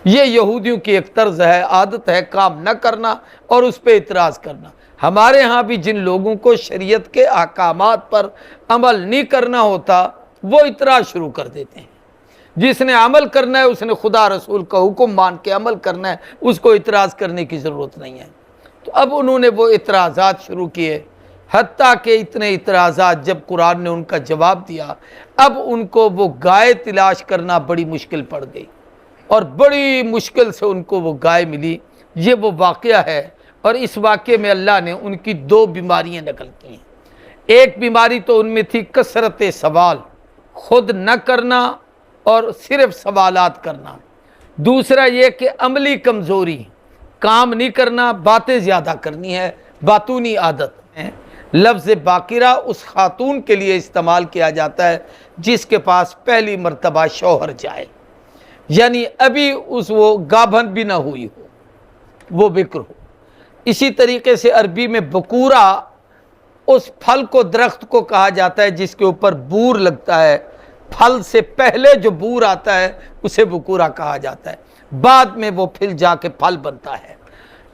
یہ یہودیوں کی ایک طرز ہے، عادت ہے کام نہ کرنا اور اس پہ اعتراض کرنا۔ ہمارے ہاں بھی جن لوگوں کو شریعت کے احکامات پر عمل نہیں کرنا ہوتا وہ اعتراض شروع کر دیتے ہیں۔ جس نے عمل کرنا ہے اس نے خدا رسول کا حکم مان کے عمل کرنا ہے، اس کو اعتراض کرنے کی ضرورت نہیں ہے۔ تو اب انہوں نے وہ اعتراضات شروع کیے، حتیٰ کہ اتنے اعتراضات جب قرآن نے ان کا جواب دیا، اب ان کو وہ گائے تلاش کرنا بڑی مشکل پڑ گئی، اور بڑی مشکل سے ان کو وہ گائے ملی۔ یہ وہ واقعہ ہے، اور اس واقعے میں اللہ نے ان کی دو بیماریاں نقل کی ہیں۔ ایک بیماری تو ان میں تھی کثرت سوال، خود نہ کرنا اور صرف سوالات کرنا۔ دوسرا یہ کہ عملی کمزوری، کام نہیں کرنا، باتیں زیادہ کرنی ہے، باتونی عادت ہے۔ لفظ باقرہ اس خاتون کے لیے استعمال کیا جاتا ہے جس کے پاس پہلی مرتبہ شوہر جائے، یعنی ابھی وہ گابھن بھی نہ ہوئی ہو، وہ بکر ہو۔ اسی طریقے سے عربی میں بکورہ اس پھل کو، درخت کو کہا جاتا ہے جس کے اوپر بور لگتا ہے، پھل سے پہلے جو بور آتا ہے اسے بکورہ کہا جاتا ہے، بعد میں وہ پھل جا کے پھل بنتا ہے۔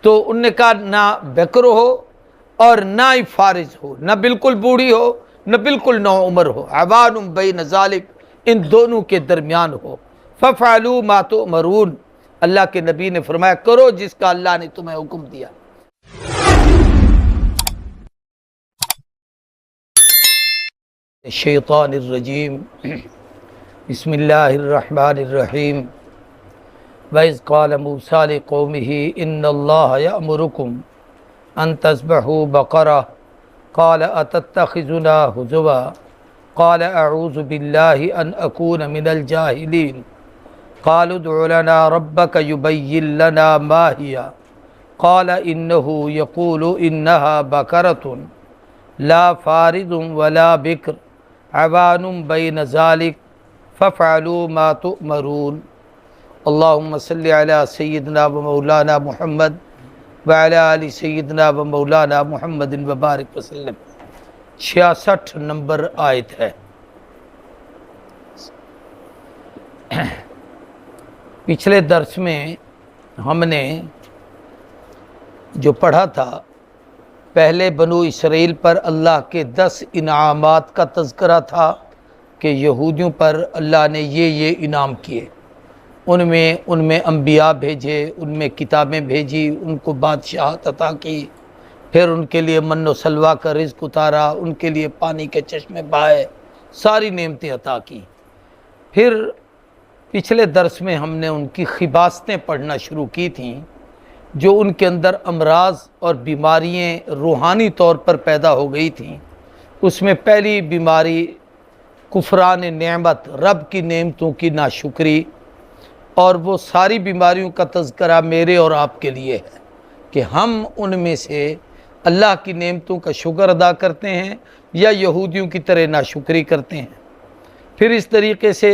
تو انہوں نے کہا نہ بکر ہو اور نہ ہی فارج ہو، نہ بالکل بوڑھی ہو نہ بالکل نو عمر ہو، عوان بین ذالک، ان دونوں کے درمیان ہو۔ ففعلوا ما تؤمرون، اللہ کے نبی نے فرمایا کرو جس کا اللہ نے تمہیں حکم دیا۔ الشیطان الرجیم، بسم اللہ الرحمن الرحیم۔ وَإِذْ قَالَ مُوسَىٰ لِقَوْمِهِ إِنَّ اللَّهَ يَأْمُرُكُمْ أَن تَذْبَحُوا بَقَرَةً قَالَ أَتَتَّخِذُنَا هُزُوًا قَالَ أَعُوذُ بِاللَّهِ أَنْ أَكُونَ مِنَ الْجَاهِلِينَ قَالُوا ادْعُ لَنَا رَبَّكَ يُبَيِّن لَنَا مَا هِيَ قَالَ إِنَّهُ يَقُولُ إِنَّهَا بَقَرَةٌ لَا فَارِضٌ وَلَا بِكْرٌ عَوَانٌ بَيْنَ ذَلِكَ فَافْعَلُوا مَا تُؤْمَرُونَ۔ اللہم صلی علی سیدنا و مولانا محمد وعلی آل سیدنا و مولانا محمد وبارک وسلم۔ 66 نمبر آیت ہے۔ پچھلے درس میں ہم نے جو پڑھا تھا، پہلے بنو اسرائیل پر اللہ کے 10 انعامات کا تذکرہ تھا کہ یہودیوں پر اللہ نے یہ انعام کیے۔ ان میں انبیاء بھیجے، ان میں کتابیں بھیجی، ان کو بادشاہت عطا کی، پھر ان کے لیے من و سلویٰ کا رزق اتارا، ان کے لیے پانی کے چشمے بہائے، ساری نعمتیں عطا کی۔ پھر پچھلے درس میں ہم نے ان کی خباستیں پڑھنا شروع کی تھیں، جو ان کے اندر امراض اور بیماریاں روحانی طور پر پیدا ہو گئی تھیں۔ اس میں پہلی بیماری کفران نعمت، رب کی نعمتوں کی ناشکری، اور وہ ساری بیماریوں کا تذکرہ میرے اور آپ کے لیے ہے کہ ہم ان میں سے اللہ کی نعمتوں کا شکر ادا کرتے ہیں یا یہودیوں کی طرح ناشکری کرتے ہیں۔ پھر اس طریقے سے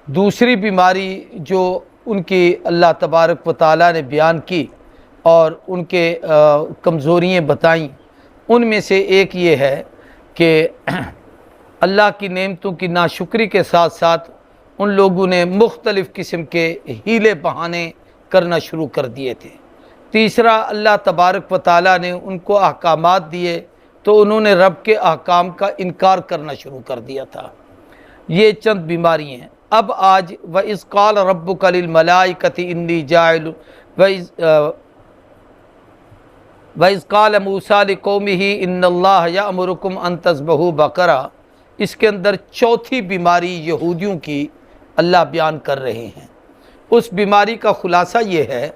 دوسری بیماری جو ان کی اللہ تبارک و تعالیٰ نے بیان کی اور ان کے کمزوریاں بتائیں، ان میں سے ایک یہ ہے کہ اللہ کی نعمتوں کی ناشکری کے ساتھ ساتھ ان لوگوں نے مختلف قسم کے ہیلے بہانے کرنا شروع کر دیے تھے۔ تیسرا، اللہ تبارک و تعالیٰ نے ان کو احکامات دیے تو انہوں نے رب کے احکام کا انکار کرنا شروع کر دیا تھا۔ یہ چند بیماری ہیں۔ اب آج وَإِذْ قَالَ رَبُّكَ لِلْمَلَائِكَةِ إِنِّي جَاعِلٌ وَإِذْ قَالَ مُوسَىٰ لِقَوْمِهِ إِنَّ اللَّهَ يَأْمُرُكُمْ أَن تَذْبَحُوا بَقَرَةً، اس کے اندر چوتھی بیماری یہودیوں کی اللہ بیان کر رہے ہیں۔ اس بیماری کا خلاصہ یہ ہے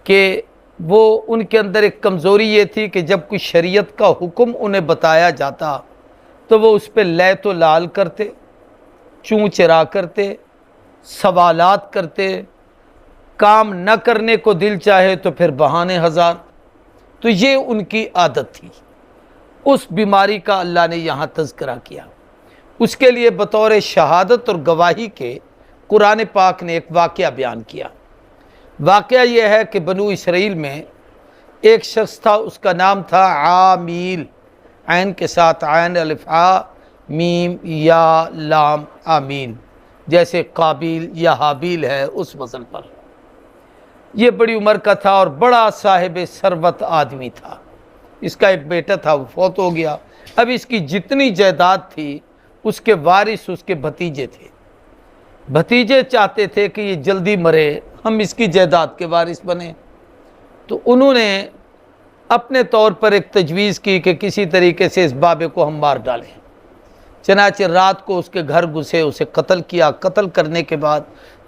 کہ وہ ان کے اندر ایک کمزوری یہ تھی کہ جب کوئی شریعت کا حکم انہیں بتایا جاتا تو وہ اس پہ لیت و لال کرتے، چوں چرا کرتے، سوالات کرتے، کام نہ کرنے کو دل چاہے تو پھر بہانے ہزار۔ تو یہ ان کی عادت تھی۔ اس بیماری کا اللہ نے یہاں تذکرہ کیا۔ اس کے لیے بطور شہادت اور گواہی کے قرآن پاک نے ایک واقعہ بیان کیا۔ واقعہ یہ ہے کہ بنو اسرائیل میں ایک شخص تھا، اس کا نام تھا عامیل، عین کے ساتھ عین الف آ میم یا لام آمین، جیسے قابیل یا حابیل ہے اس وزن پر۔ یہ بڑی عمر کا تھا اور بڑا صاحب ثروت آدمی تھا. اس کا ایک بیٹا تھا، وہ فوت ہو گیا. اب اس کی جتنی جائیداد تھی اس کے وارث اس کے بھتیجے تھے. بھتیجے چاہتے تھے کہ یہ جلدی مرے، ہم اس کی جائیداد کے وارث بنیں. تو انہوں نے اپنے طور پر ایک تجویز کی کہ کسی طریقے سے اس بابے کو ہم مار ڈالیں. چنانچہ رات کو اس کے گھر گھسے، اسے قتل کیا. قتل کرنے کے بعد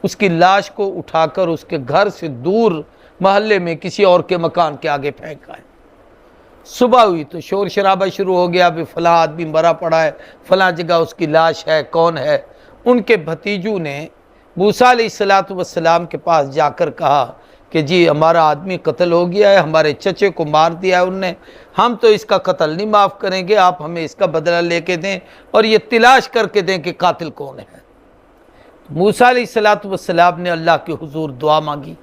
اس کی لاش کو اٹھا کر اس کے گھر سے دور محلے میں کسی اور کے مکان کے آگے پھینکا ہے. صبح ہوئی تو شور شرابہ شروع ہو گیا، بھی فلاں آدمی مرا پڑا ہے، فلاں جگہ اس کی لاش ہے، کون ہے. ان کے بھتیجوں نے موسیٰ علیہ السلام کے پاس جا کر کہا کہ جی ہمارا آدمی قتل ہو گیا ہے، ہمارے چچے کو مار دیا ہے ان نے، ہم تو اس کا قتل نہیں معاف کریں گے، آپ ہمیں اس کا بدلہ لے کے دیں اور یہ تلاش کر کے دیں کہ قاتل کون ہے. موسیٰ علیہ السلام نے اللہ کے حضور دعا مانگی.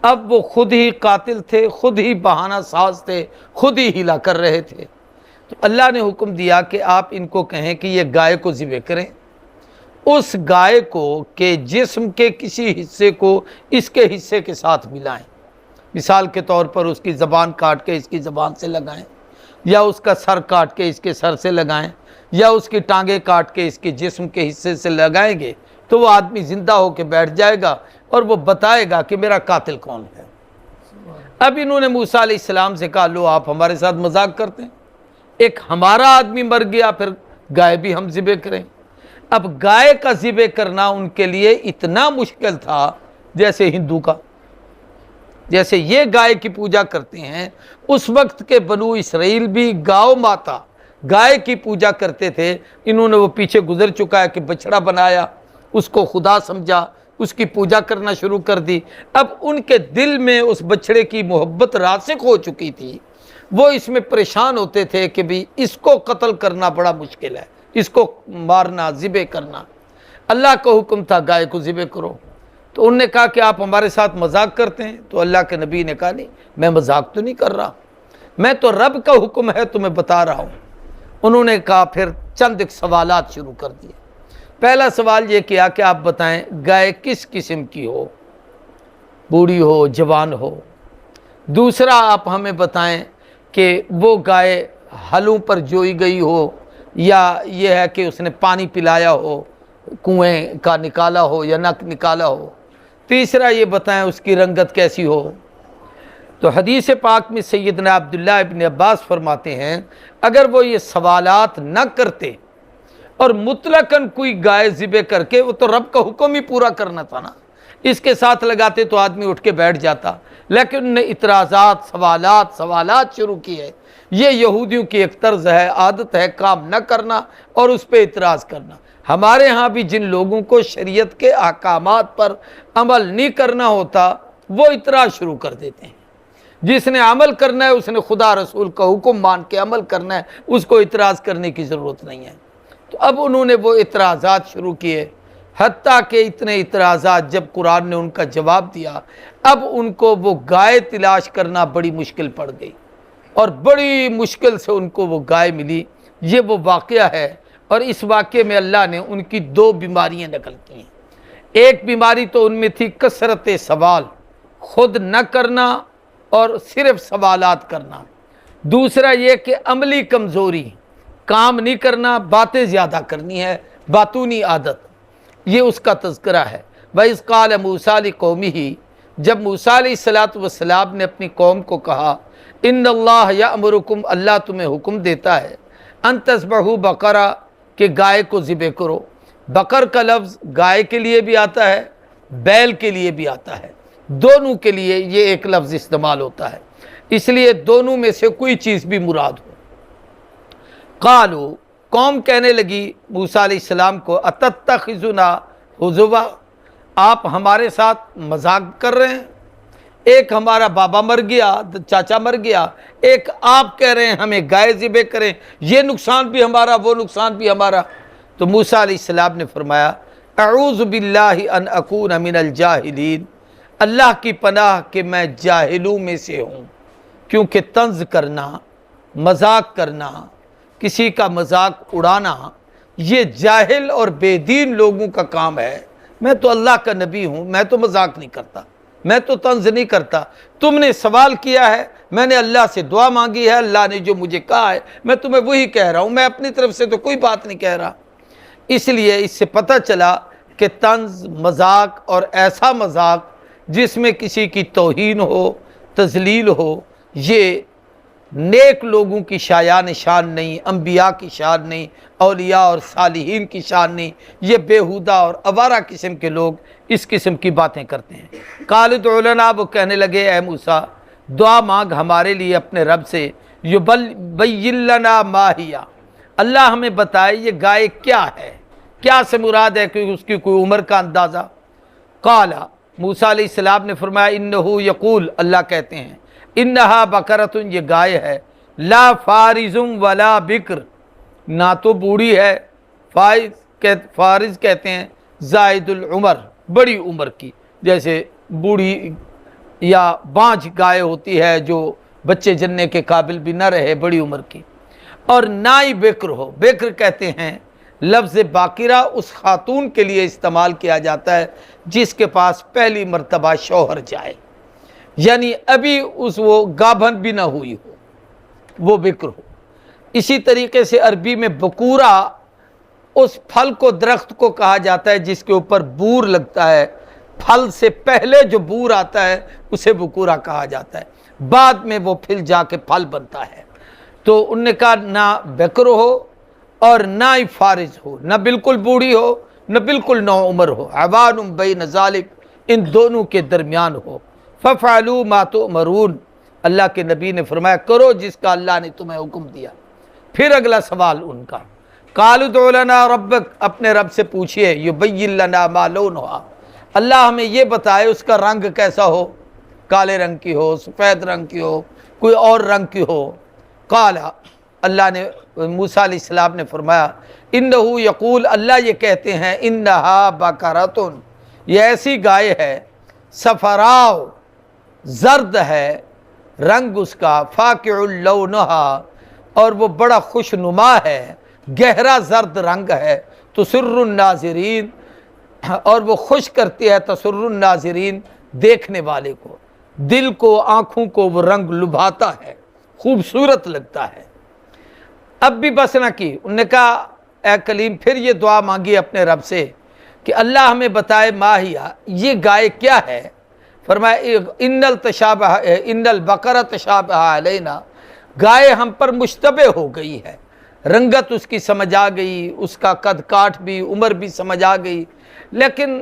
اب وہ خود ہی قاتل تھے، خود ہی بہانہ ساز تھے، خود ہی ہلا کر رہے تھے. تو اللہ نے حکم دیا کہ آپ ان کو کہیں کہ یہ گائے کو ذبح کریں. اس گائے کو کہ جسم کے کسی حصے کو اس کے حصے کے ساتھ ملائیں. مثال کے طور پر اس کی زبان کاٹ کے اس کی زبان سے لگائیں، یا اس کا سر کاٹ کے اس کے سر سے لگائیں، یا اس کی ٹانگیں کاٹ کے اس کے جسم کے حصے سے لگائیں گے تو وہ آدمی زندہ ہو کے بیٹھ جائے گا اور وہ بتائے گا کہ میرا قاتل کون ہے. اب انہوں نے موسیٰ علیہ السلام سے کہا لو آپ ہمارے ساتھ مذاق کرتے ہیں، ایک ہمارا آدمی مر گیا پھر گائے بھی ہم ذبح کریں. اب گائے کا ذبح کرنا ان کے لیے اتنا مشکل تھا جیسے ہندو کا. جیسے یہ گائے کی پوجا کرتے ہیں، اس وقت کے بنو اسرائیل بھی گاؤ ماتا گائے کی پوجا کرتے تھے. انہوں نے وہ پیچھے گزر چکا ہے کہ بچڑا بنایا، اس کو خدا سمجھا، اس کی پوجا کرنا شروع کر دی. اب ان کے دل میں اس بچڑے کی محبت راسخ ہو چکی تھی. وہ اس میں پریشان ہوتے تھے کہ بھی اس کو قتل کرنا بڑا مشکل ہے، اس کو مارنا، ذبح کرنا. اللہ کا حکم تھا گائے کو ذبح کرو. تو انہوں نے کہا کہ آپ ہمارے ساتھ مذاق کرتے ہیں. تو اللہ کے نبی نے کہا نہیں، میں مذاق تو نہیں کر رہا، میں تو رب کا حکم ہے تمہیں بتا رہا ہوں. انہوں نے کہا پھر چند ایک سوالات شروع کر دیے. پہلا سوال یہ کیا کہ آپ بتائیں گائے کس قسم کی ہو، بوڑھی ہو، جوان ہو. دوسرا آپ ہمیں بتائیں کہ وہ گائے ہلوں پر جوئی گئی ہو یا یہ ہے کہ اس نے پانی پلایا ہو، کنویں کا نکالا ہو یا نک نکالا ہو. تیسرا یہ بتائیں اس کی رنگت کیسی ہو. تو حدیث پاک میں سیدنا عبداللہ ابن عباس فرماتے ہیں اگر وہ یہ سوالات نہ کرتے اور مطلقاً کوئی گائے ذبح کر کے، وہ تو رب کا حکم ہی پورا کرنا تھا نا، اس کے ساتھ لگاتے تو آدمی اٹھ کے بیٹھ جاتا. لیکن انہوں نے اعتراضات، سوالات شروع کیے. یہ یہودیوں کی ایک طرز ہے، عادت ہے کام نہ کرنا اور اس پہ اعتراض کرنا. ہمارے ہاں بھی جن لوگوں کو شریعت کے احکامات پر عمل نہیں کرنا ہوتا وہ اعتراض شروع کر دیتے ہیں. جس نے عمل کرنا ہے اس نے خدا رسول کا حکم مان کے عمل کرنا ہے، اس کو اعتراض کرنے کی ضرورت نہیں ہے. تو اب انہوں نے وہ اعتراضات شروع کیے، حتیٰ کہ اتنے اعتراضات جب قرآن نے ان کا جواب دیا اب ان کو وہ گائے تلاش کرنا بڑی مشکل پڑ گئی اور بڑی مشکل سے ان کو وہ گائے ملی. یہ وہ واقعہ ہے اور اس واقعے میں اللہ نے ان کی دو بیماریاں نقل کی ہیں. ایک بیماری تو ان میں تھی کثرت سوال، خود نہ کرنا اور صرف سوالات کرنا. دوسرا یہ کہ عملی کمزوری، کام نہیں کرنا، باتیں زیادہ کرنی ہے، باتونی عادت. یہ اس کا تذکرہ ہے. وَإِذْ قَالَ مُوسَىٰ لِقَوْمِهِ، جب موسیٰ علیہ السلام نے اپنی قوم کو کہا ان اللہ یأمرکم، اللہ تمہیں حکم دیتا ہے ان تذبحوا بقرہ، کہ گائے کو ذبح کرو. بقر کا لفظ گائے کے لیے بھی آتا ہے، بیل کے لیے بھی آتا ہے، دونوں کے لیے یہ ایک لفظ استعمال ہوتا ہے، اس لیے دونوں میں سے کوئی چیز بھی مراد ہو. قالو، قوم کہنے لگی موسیٰ علیہ السلام کو اتتخذنا ہزوا، آپ ہمارے ساتھ مذاق کر رہے ہیں. ایک ہمارا بابا مر گیا، چاچا مر گیا، ایک آپ کہہ رہے ہیں ہمیں گائے ذبح کریں، یہ نقصان بھی ہمارا، وہ نقصان بھی ہمارا. تو موسیٰ علیہ السلام نے فرمایا اعوذ باللہ ان اکون من الجاہلین، اللہ کی پناہ کہ میں جاہلوں میں سے ہوں. کیونکہ طنز کرنا، مذاق کرنا، کسی کا مذاق اڑانا یہ جاہل اور بے دین لوگوں کا کام ہے. میں تو اللہ کا نبی ہوں، میں تو مذاق نہیں کرتا. میں تو طنز نہیں کرتا، تم نے سوال کیا ہے، میں نے اللہ سے دعا مانگی ہے، اللہ نے جو مجھے کہا ہے میں تمہیں وہی کہہ رہا ہوں، میں اپنی طرف سے تو کوئی بات نہیں کہہ رہا۔ اس لیے اس سے پتہ چلا کہ طنز، مذاق اور ایسا مذاق جس میں کسی کی توہین ہو، تذلیل ہو، یہ نیک لوگوں کی شایان شان نہیں، انبیاء کی شان نہیں، اولیاء اور صالحین کی شان نہیں، یہ بیہودہ اور آوارہ قسم کے لوگ اس قسم کی باتیں کرتے ہیں۔ قالوا ادع لنا، وہ کہنے لگے اے موسیٰ دعا مانگ ہمارے لیے اپنے رب سے، یبین لنا ما ہی، اللہ ہمیں بتائے یہ گائے کیا ہے، کیا سے مراد ہے کہ اس کی کوئی عمر کا اندازہ۔ قال، موسیٰ علیہ السلام نے فرمایا انہو یقول، اللہ کہتے ہیں انہا بقرۃ، یہ گائے ہے، لا فارز ولا بکر، نہ تو بوڑھی ہے، فارز کہتے ہیں زائد العمر، بڑی عمر کی، جیسے بوڑھی یا بانجھ گائے ہوتی ہے جو بچے جننے کے قابل بھی نہ رہے، بڑی عمر کی، اور نہ ہی بکر ہو۔ بکر کہتے ہیں لفظ باقرہ اس خاتون کے لیے استعمال کیا جاتا ہے جس کے پاس پہلی مرتبہ شوہر جائے، یعنی ابھی وہ گابھن بھی نہ ہوئی ہو، وہ بکر ہو۔ اسی طریقے سے عربی میں بکورہ اس پھل کو، درخت کو کہا جاتا ہے جس کے اوپر بور لگتا ہے، پھل سے پہلے جو بور آتا ہے اسے بکورہ کہا جاتا ہے، بعد میں وہ پھل جا کے پھل بنتا ہے۔ تو انہوں نے کہا نہ بکر ہو اور نہ ہی فارز ہو، نہ بالکل بوڑھی ہو نہ بالکل نو عمر ہو، عوان بین ذالک، ان دونوں کے درمیان ہو۔ ففعلوا ما تؤمرون، اللہ کے نبی نے فرمایا کرو جس کا اللہ نے تمہیں حکم دیا۔ پھر اگلا سوال ان کا، قالوا ادع لنا ربک، اپنے رب سے پوچھئے، یبین لنا ما لونھا، اللہ ہمیں یہ بتائے اس کا رنگ کیسا ہو، کالے رنگ کی ہو، سفید رنگ کی ہو، کوئی اور رنگ کی ہو۔ قال، اللہ نے، موسیٰ علیہ السلام نے فرمایا انہو یقول، اللہ یہ کہتے ہیں انہا بقرۃ، یہ ایسی گائے ہے، صفراء، زرد ہے رنگ اس کا، فاقع لونھا، اور وہ بڑا خوش نما ہے، گہرا زرد رنگ ہے، تسر الناظرین، اور وہ خوش کرتی ہے، تسر الناظرین، دیکھنے والے کو، دل کو، آنکھوں کو وہ رنگ لبھاتا ہے، خوبصورت لگتا ہے۔ اب بھی بس نہ کی، انہوں نے کہا اے کلیم، پھر یہ دعا مانگی اپنے رب سے کہ اللہ ہمیں بتائے ماہیہ، یہ گائے کیا ہے۔ فرمایا ان البقرہ تشابہ علینا، گائے ہم پر مشتبہ ہو گئی ہے، رنگت اس کی سمجھ آ گئی، اس کا قد کاٹ بھی، عمر بھی سمجھ آ گئی، لیکن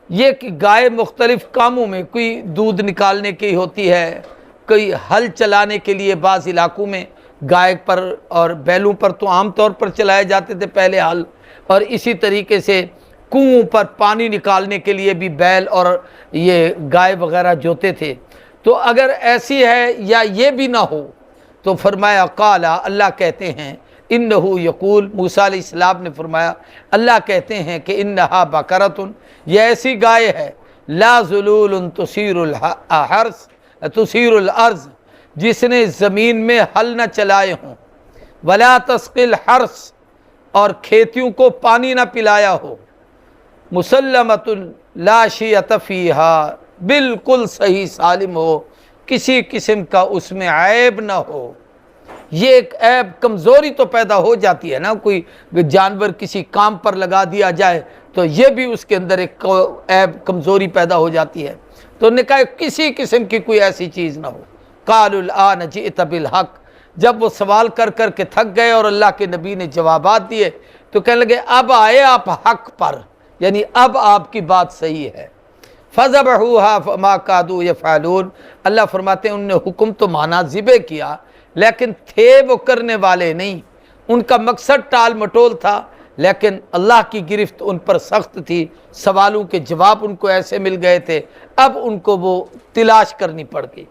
یہ کہ گائے مختلف کاموں میں، کوئی دودھ نکالنے کی ہوتی ہے، کوئی ہل چلانے کے لیے، بعض علاقوں میں گائے پر اور بیلوں پر تو عام طور پر چلائے جاتے تھے پہلے ہل، اور اسی طریقے سے کنووں پر پانی نکالنے کے لیے بھی بیل اور یہ گائے وغیرہ جوتے تھے۔ تو اگر ایسی ہے یا یہ بھی نہ ہو تو فرمایا قال، اللہ کہتے ہیں انہو یقول، موسیٰ علیہ السلام نے فرمایا اللہ کہتے ہیں کہ انہا بقرۃ، یہ ایسی گائے ہے، لا ذلول تثیر الارض، جس نے زمین میں ہل نہ چلائے ہوں، ولا تسقی الحرث، اور کھیتیوں کو پانی نہ پلایا ہو، مسلمۃ لا شیۃ فیہا، بالکل صحیح سالم ہو، کسی قسم کا اس میں عیب نہ ہو۔ یہ ایک عیب، کمزوری تو پیدا ہو جاتی ہے نا، کوئی جانور کسی کام پر لگا دیا جائے تو یہ بھی اس کے اندر ایک عیب، کمزوری پیدا ہو جاتی ہے۔ تو انہوں نے کہا کسی قسم کی کوئی ایسی چیز نہ ہو۔ قالوا الآن جئت بالحق، جب وہ سوال کر کر کے تھک گئے اور اللہ کے نبی نے جوابات دیے تو کہنے لگے اب آئے آپ حق پر، یعنی اب آپ کی بات صحیح ہے۔ فذبحوها فما كادوا يفعلون، اللہ فرماتے ہیں انہوں نے حکم تو مانا، ذبح کیا، لیکن تھے وہ کرنے والے نہیں، ان کا مقصد ٹال مٹول تھا، لیکن اللہ کی گرفت ان پر سخت تھی، سوالوں کے جواب ان کو ایسے مل گئے تھے، اب ان کو وہ تلاش کرنی پڑ گئی۔